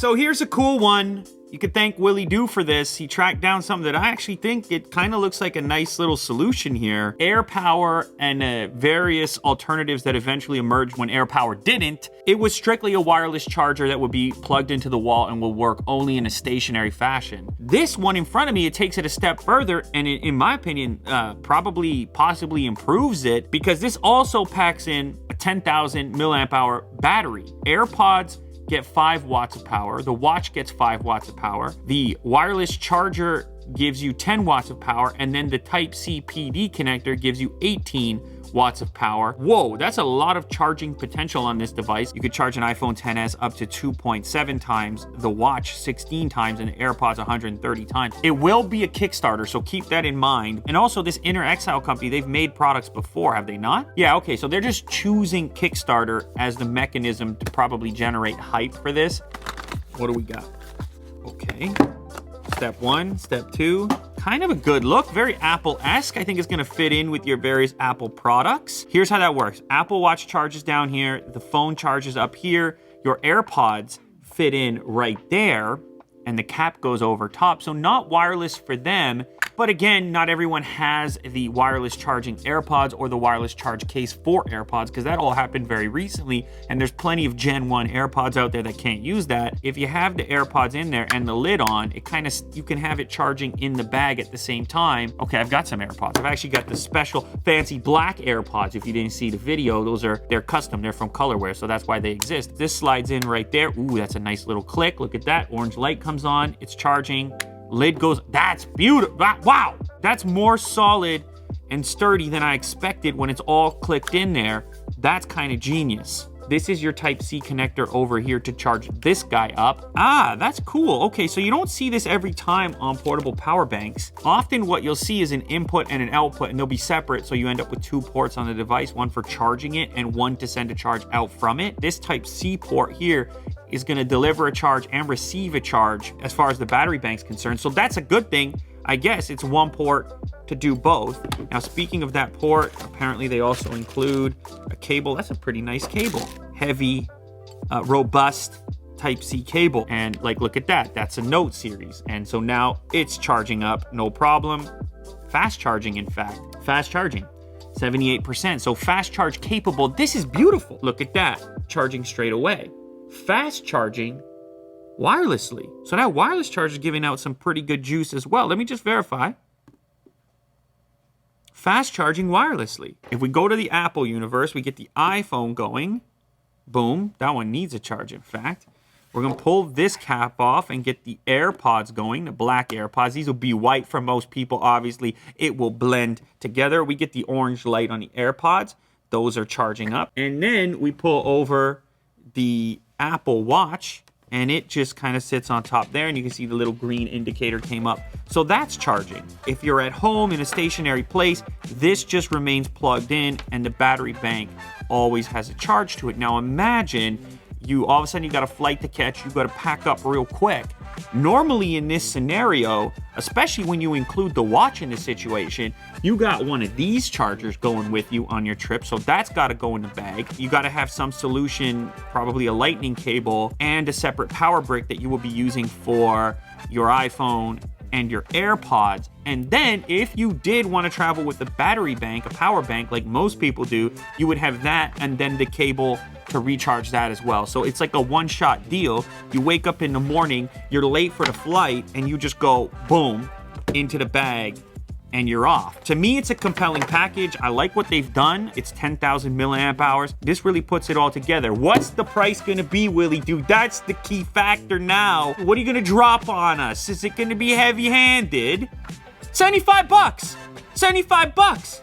So here's a cool one. You could thank Willie Doo for this. He tracked down something that I actually think it kind of looks like a nice little solution here. AirPower and various alternatives that eventually emerged when AirPower didn't. It was strictly a wireless charger that would be plugged into the wall and will work only in a stationary fashion. This one in front of me, it takes it a step further and in my opinion, possibly improves it because this also packs in a 10,000 milliamp hour battery. AirPods get 5 watts of power. The watch gets 5 watts of power. The wireless charger gives you 10 watts of power, and then the Type-C PD connector gives you 18 watts of power. Whoa, that's a lot of charging potential on this device. You could charge an iPhone XS up to 2.7 times, the watch 16 times, and the AirPods 130 times. It will be a Kickstarter, so keep that in mind. And also this Inner Exile company, they've made products before, have they not? Yeah, okay, so they're just choosing Kickstarter as the mechanism to probably generate hype for this. What do we got? Okay. Step 1, step 2. Kind of a good look, very Apple-esque. I think it's gonna fit in with your various Apple products. Here's how that works. Apple Watch charges down here, the phone charges up here, your AirPods fit in right there, and the cap goes over top. So not wireless for them, but again, not everyone has the wireless charging AirPods or the wireless charge case for AirPods because that all happened very recently, and there's plenty of Gen 1 AirPods out there that can't use that. If you have the AirPods in there and the lid on, it kind of, you can have it charging in the bag at the same time. Okay, I've got some AirPods. I've actually got the special fancy black AirPods. If you didn't see the video, they're custom. They're from Colorware, so that's why they exist. This slides in right there. Ooh, that's a nice little click. Look at that. Orange light comes on. It's charging. Lid goes, that's beautiful. Wow, that's more solid and sturdy than I expected when it's all clicked in there. That's kind of genius. This is your Type-C connector over here to charge this guy up. Ah, that's cool. Okay, so you don't see this every time on portable power banks. Often what you'll see is an input and an output, and they'll be separate, so you end up with 2 ports on the device, one for charging it and one to send a charge out from it. This Type-C port here is gonna deliver a charge and receive a charge as far as the battery bank's concerned. So that's a good thing. I guess it's one port to do both. Now, speaking of that port, apparently they also include a cable. That's a pretty nice cable. Heavy, robust Type-C cable. And like, look at that. That's a Note series. And so now it's charging up, no problem. Fast charging, in fact. Fast charging, 78%. So fast charge capable. This is beautiful. Look at that. Charging straight away. Fast charging wirelessly. So that wireless charger is giving out some pretty good juice as well. Let me just verify. Fast charging wirelessly. If we go to the Apple universe, we get the iPhone going. Boom. That one needs a charge, in fact. We're going to pull this cap off and get the AirPods going, the black AirPods. These will be white for most people, obviously. It will blend together. We get the orange light on the AirPods. Those are charging up. And then we pull over the Apple Watch, and it just kind of sits on top there, and you can see the little green indicator came up. So that's charging. If you're at home in a stationary place, this just remains plugged in, and the battery bank always has a charge to it. Now imagine you all of a sudden you got a flight to catch, you got to pack up real quick. Normally in this scenario, especially when you include the watch in the situation, you got one of these chargers going with you on your trip, so that's got to go in the bag. You got to have some solution, probably a lightning cable and a separate power brick that you will be using for your iPhone and your AirPods. And then if you did want to travel with a battery bank, a power bank like most people do, you would have that and then the cable to recharge that as well. So it's like a one-shot deal. You wake up in the morning, you're late for the flight, and you just go boom into the bag and you're off. To me, it's a compelling package. I like what they've done. It's 10,000 milliamp hours. This really puts it all together. What's the price gonna be, Willie? Dude, that's the key factor now. What are you gonna drop on us? Is it gonna be heavy-handed? 75 bucks. 75 bucks.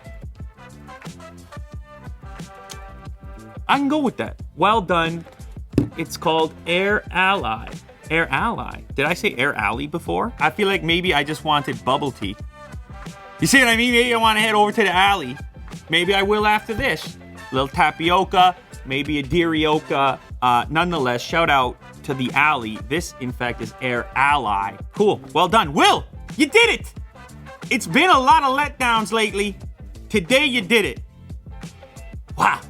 I can go with that. Well done. It's called AirAlly. AirAlly. Did I say AirAlly before? I feel like maybe I just wanted bubble tea. You see what I mean? Maybe I want to head over to the alley. Maybe I will after this. Little tapioca, maybe a Dirioca. Nonetheless, shout out to the alley. This, in fact, is AirAlly. Cool. Well done. Will, you did it. It's been a lot of letdowns lately. Today you did it. Wow.